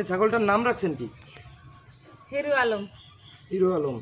ছাগলটার নাম রাখছেন কি? হিরো আলম। হিরো আলম।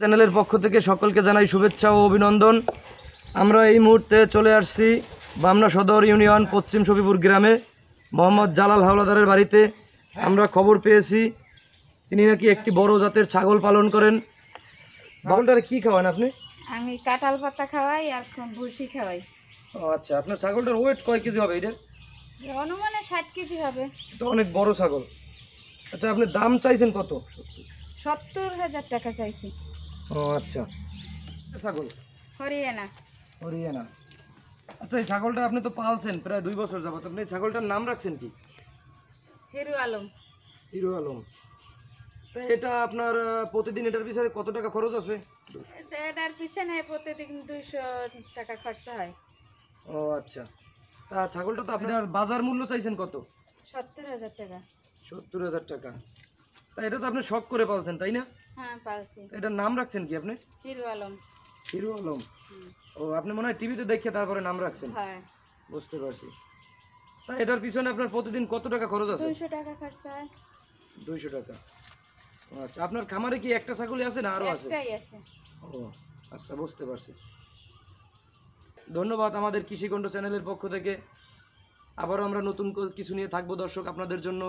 চ্যানেলের পক্ষ থেকে সকলকে জানাই শুভেচ্ছা ও অভিনন্দন। আমরা এই মুহূর্তে চলে আসছি বামনা সদর ইউনিয়ন পশ্চিম সফিপুর গ্রামে মোহাম্মদ জালাল হাওলাদারের বাড়িতে। আমরা খবর পেয়েছি তিনি নাকি একটি বড় জাতের ছাগল পালন করেন। ছাগলটারে কি খাওয়ান আপনি? আমি কাঁঠাল পাতা খাওয়াই আর ভুসি খাওয়াই। ও আচ্ছা, আপনার ছাগলটার ওয়েট কয় কেজি হবে? এটা অনুমানে 60 কেজি হবে। তো অনেক বড় ছাগল। আচ্ছা, আপনি দাম চাইছেন কত? 70,000 টাকা চাইছি। ও আচ্ছা, ছাগল হরিয়ানা। হরিয়ানা। আচ্ছা, এই ছাগলটা আপনি তো পালছেন প্রায় 2 বছর যাবত, আপনি এই ছাগলটার নাম রাখছেন কি? হিরো আলম। হিরো আলম। তা এটা আপনার প্রতিদিন এটার পিছনে কত টাকা খরচ আছে? এটার পিছনে প্রতিদিন 200 টাকা খরচা হয়। ও আচ্ছা, তা ছাগলটা তো আপনার বাজার মূল্য চাইছেন কত? 70,000 টাকা। 70,000 টাকা। তা এটা তো আপনি শখ করে পালছেন, তাই না? হ্যাঁ, পালছি। এটার নাম রাখছেন কি আপনি? হিরো আলম। হিরো আলম। ও, আপনি মনে হয় টিভিতে দেখে তারপরে নাম রাখছেন। হ্যাঁ, বুঝতে পারছি। তা এটার পিছনে আপনার প্রতিদিন কত টাকা খরচ আছে? 200 টাকা খরচা হয়। 200 টাকা। ও আচ্ছা, আপনার খামারে কি একটা ছাগলই আছে না আরো আছে? একটাই আছে। ও আচ্ছা, বুঝতে পারছি। ধন্যবাদ আমাদের কৃষিকণ্ঠ চ্যানেলের পক্ষ থেকে। আবারও আমরা নতুন কিছু নিয়ে থাকবো দর্শক আপনাদের জন্য।